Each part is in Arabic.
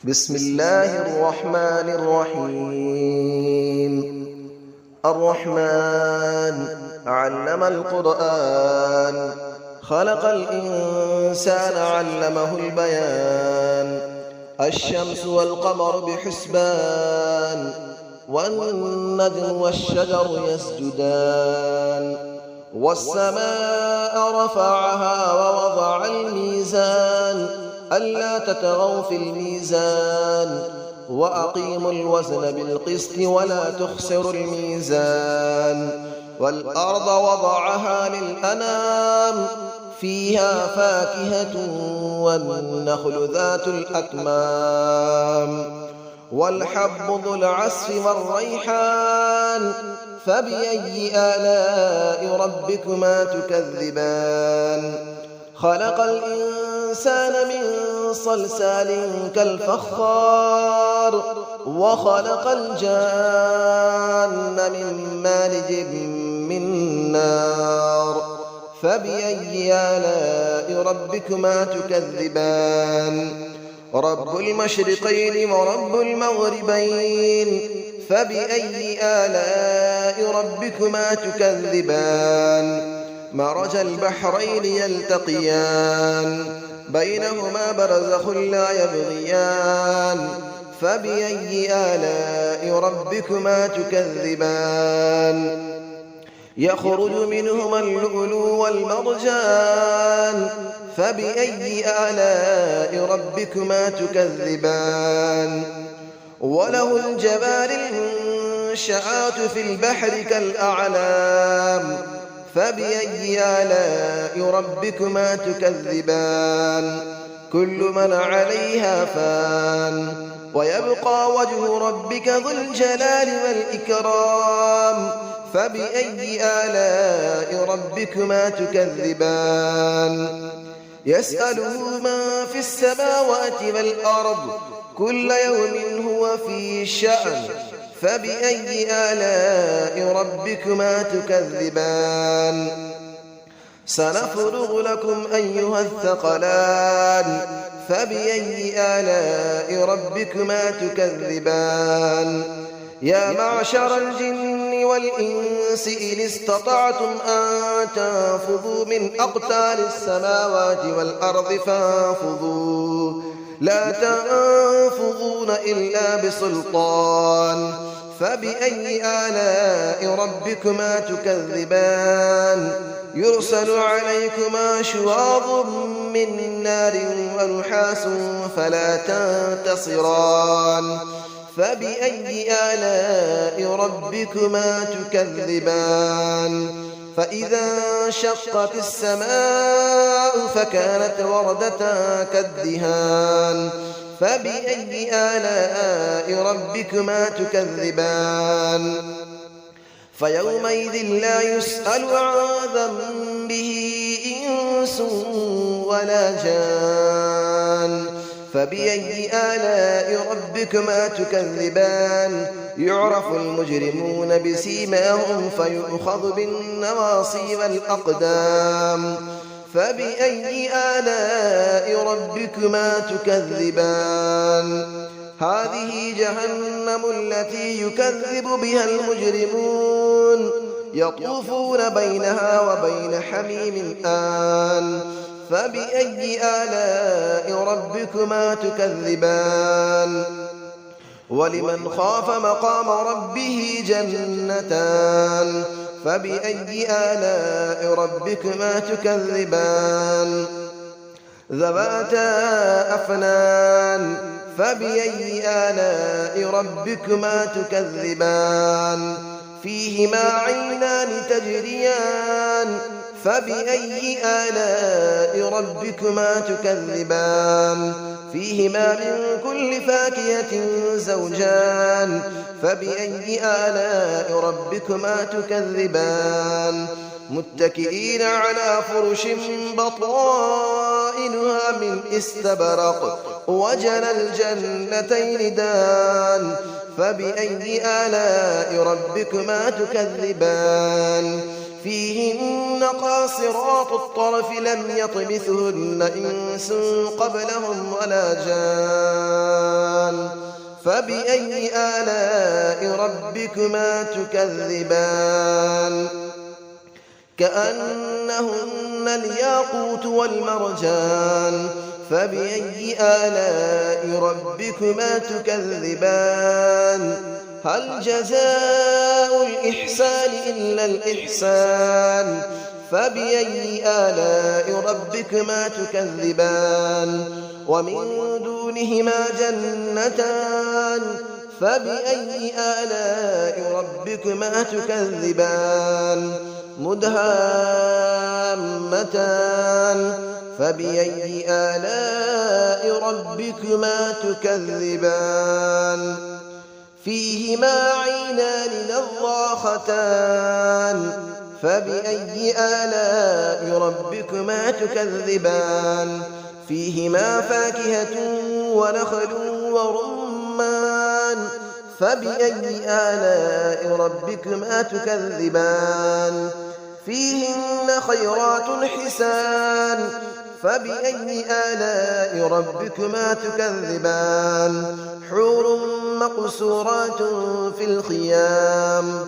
بسم الله الرحمن الرحيم. الرحمن علم القرآن، خلق الإنسان علمه البيان. الشمس والقمر بحسبان، والنجم والشجر يسجدان. والسماء رفعها ووضع الميزان، ألا تطغوا في الميزان، وأقيموا الوزن بالقسط ولا تخسروا الميزان. والأرض وضعها للأنام، فيها فاكهة والنخل ذات الأكمام. والحب ذو العصف والريحان، فبأي آلاء ربكما تكذبان. خلق الإنسان من صلصال كالفخار، وخلق الجان من مارج من نار. فبأي آلاء ربكما تكذبان. رب المشرقين ورب المغربين، فبأي آلاء ربكما تكذبان. مرج البحرين يلتقيان، بينهما برزخ لا يبغيان. فبأي آلاء ربكما تكذبان. يخرج منهما اللؤلؤ والمرجان، فبأي آلاء ربكما تكذبان. وله الجوار المنشآت في البحر كالأعلام، فبأي آلاء ربكما تكذبان. كل من عليها فان، ويبقى وجه ربك ذو الجلال والإكرام. فبأي آلاء ربكما تكذبان. يسأله من في السماوات والأرض، كل يوم هو في شأن. فبأي آلاء ربكما تكذبان. سنفرغ لكم أيها الثقلان، فبأي آلاء ربكما تكذبان. يا معشر الجن والإنس إن استطعتم أن تنفذوا من أقطار السماوات والأرض فانفذوا، لا تنفذون إلا بسلطان. فبأي آلاء ربكما تكذبان. يرسل عليكما شواظ من نار ونحاس فلا تنتصران. فبأي آلاء ربكما تكذبان. فإذا انشقت السماء فكانت وردة كالدهان. فبأي آلاء ربكما تكذبان. فيومئذ لا يسأل عن ذنبه إنس ولا جان. فبأي آلاء ربكما تكذبان. يعرف المجرمون بسيماهم فيؤخذ بالنواصي والأقدام. فبأي آلاء ربكما تكذبان. هذه جهنم التي يكذب بها المجرمون، يطوفون بينها وبين حميم آن. فبأي آلاء ربكما تكذبان. ولمن خاف مقام ربه جنتان. فبأي آلاء ربكما تكذبان. ذواتا أفنان. فبأي آلاء ربكما تكذبان. فيهما عينان تجريان. فبأي آلاء ربكما تكذبان. فيهما من كل فاكهة زوجان. فبأي آلاء ربكما تكذبان. متكئين على فرش بطائنها من استبرق، وجنى الجنتين دان. فبأي آلاء ربكما تكذبان. فيهن قاصرات الطرف لم يطمثهن إنس قبلهم ولا جان. فبأي آلاء ربكما تكذبان كأنهن الياقوت والمرجان فبأي آلاء ربكما تكذبان هل جزاء الإحسان إلا الإحسان فبأي آلاء ربكما تكذبان ومن دونهما جنتان فبأي آلاء ربكما تكذبان مدهامتان فبأي آلاء ربكما تكذبان فيهما عينان نضاختان فبأي آلاء ربكما تكذبان فيهما فاكهة ونخل ورمان فبأي آلاء ربكما تكذبان فيهن خيرات حسان فبأي آلاء ربكما تكذبان حور مقصورات في الخيام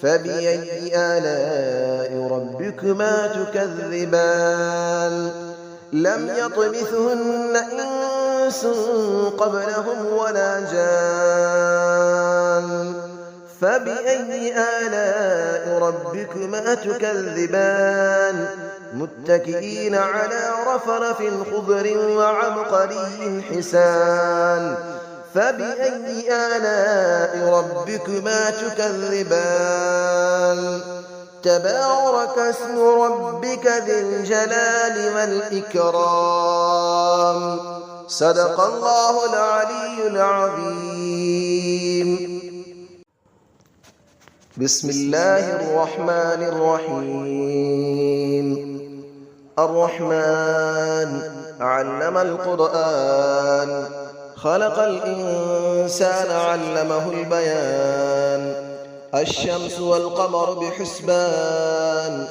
فبأي آلاء ربكما تكذبان لم يطمثهن إنس قبلهم ولا جان فبأي آلاء ربكما تكذبان متكئين على رفرف خضر وعبقري حسان فبأي آلاء ربكما تكذبان تبارك اسم ربك ذي الجلال والإكرام صدق الله العلي العظيم بسم الله الرحمن الرحيم الرحمن علم القرآن خلق الإنسان علمه البيان الشمس والقمر بحسبان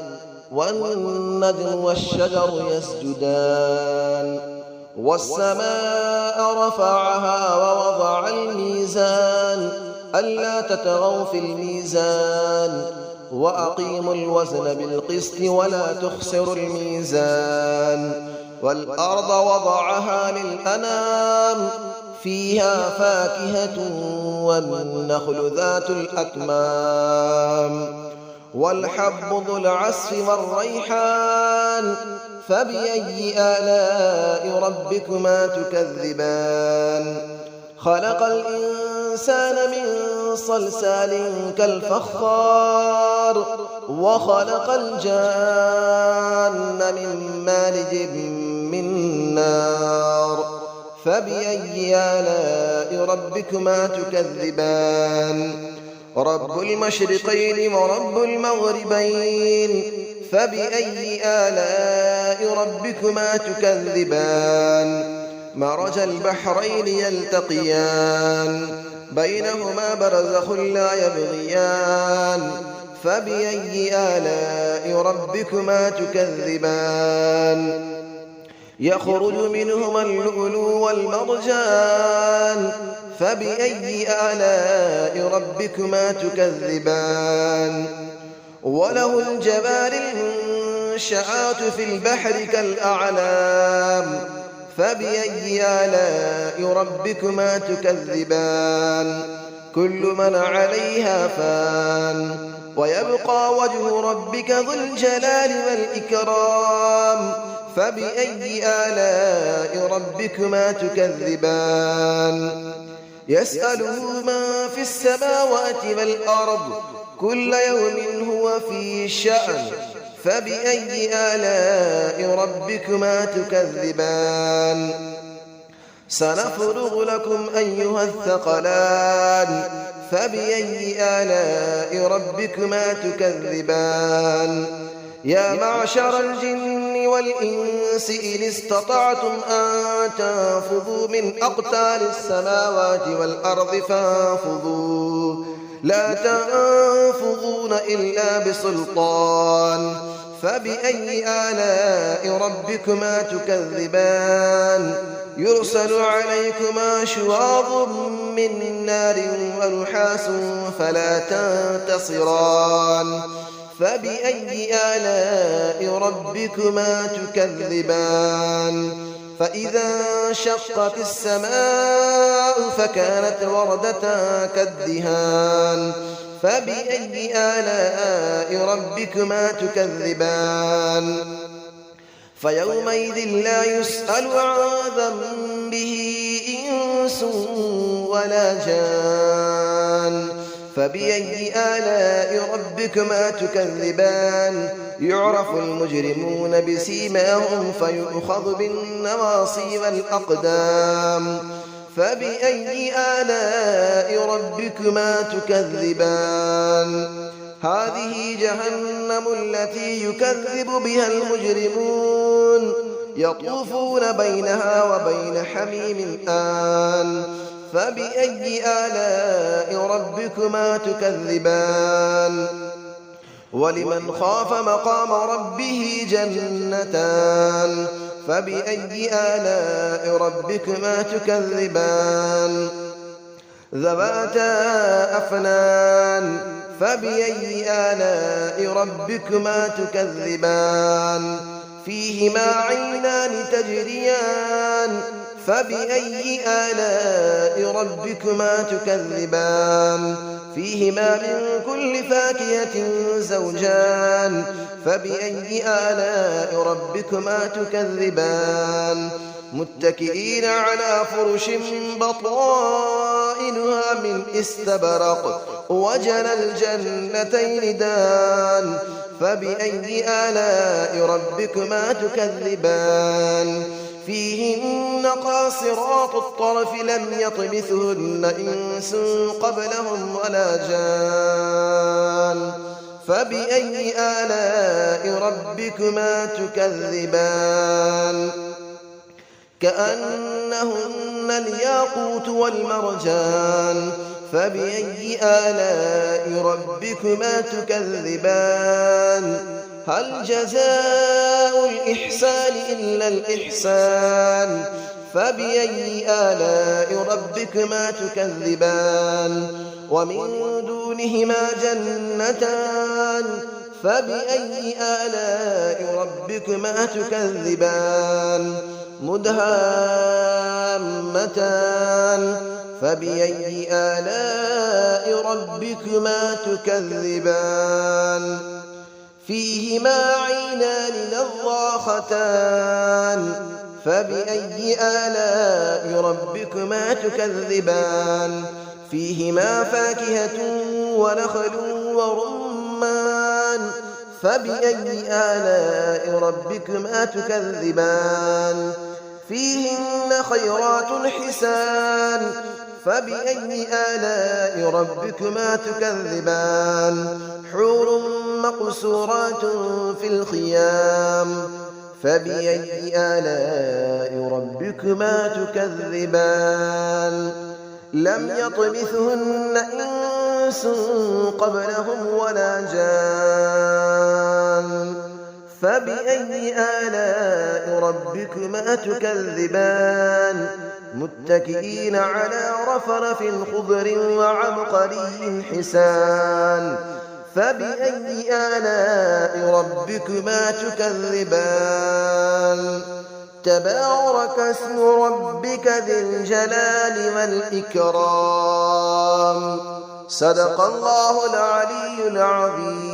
والنجم والشجر يسجدان والسماء رفعها ووضع الميزان ألا تطغوا في الميزان وأقيموا الوزن بالقسط ولا تخسروا الميزان والأرض وضعها للأنام فيها فاكهة والنخل ذات الأكمام والحب ذو العصف والريحان فبأي آلاء ربكما تكذبان خلق الإنسان من صلصال كالفخار وخلق الجان من مارج من نار فبأي آلاء ربكما تكذبان رب المشرقين ورب المغربين فبأي آلاء ربكما تكذبان مرج البحرين يلتقيان بينهما برزخ لا يبغيان فبأي آلاء ربكما تكذبان يخرج منهما اللؤلؤ والمرجان فبأي آلاء ربكما تكذبان وله الجبال المنشآت في البحر كالأعلام فبأي آلاء ربكما تكذبان كل من عليها فان ويبقى وجه ربك ذو الجلال والإكرام فبأي آلاء ربكما تكذبان يسأله من في السماوات والأرض كل يوم هو في شأن فبأي آلاء ربكما تكذبان سنفرغ لكم أيها الثقلان فبأي آلاء ربكما تكذبان يا معشر الجن والإنس إن استطعتم أن تنفذوا من أقطار السماوات والأرض فانفذوا لا تنفذون إلا بسلطان فبأي آلاء ربكما تكذبان يرسل عليكما شواظ من نار ونحاس فلا تنتصران فبأي آلاء ربكما تكذبان فإذا انشقت السماء فكانت وردة كالدهان فبأي آلاء ربكما تكذبان فيومئذ لا يسأل عن ذنبه إنس ولا جان فبأي آلاء ربكما تكذبان يعرف المجرمون بسيماهم فيؤخذ بالنواصي والأقدام فبأي آلاء ربكما تكذبان هذه جهنم التي يكذب بها المجرمون يطوفون بينها وبين حميم آن فبأي آلاء ربكما تكذبان ولمن خاف مقام ربه جنتان فبأي آلاء ربكما تكذبان ذواتا أفنان فبأي آلاء ربكما تكذبان فيهما عينان تجريان فبأي آلاء ربكما تكذبان فيهما من كل فاكهة زوجان فبأي آلاء ربكما تكذبان متكئين على فرش بطائنها من استبرق وجنى الجنتين دان فبأي آلاء ربكما تكذبان فيهن قاصرات الطرف لم يطمثهن إنس قبلهم ولا جان فبأي آلاء ربكما تكذبان كأنهن الياقوت والمرجان فبأي آلاء ربكما تكذبان هل جزاء الإحسان إلا الإحسان فبأي آلاء ربكما تكذبان ومن دونهما جنتان فبأي آلاء ربكما تكذبان مدهامتان فبأي آلاء ربكما تكذبان فيهما عينان نضاختان فبأي آلاء ربكما تكذبان فيهما فاكهة ونخل ورمان فبأي آلاء ربكما تكذبان فيهن خيرات حسان فبأي آلاء ربكما تكذبان حور مقصورات في الخيام فبأي آلاء ربكما تكذبان لم يطمثهن إنس قبلهم ولا جان فبأي آلاء ربكما تكذبان متكئين على رفرف خضر وعبقري حسان فبأي آلاء ربكما تكذبان تبارك اسم ربك ذي الجلال والإكرام صدق الله العلي العظيم.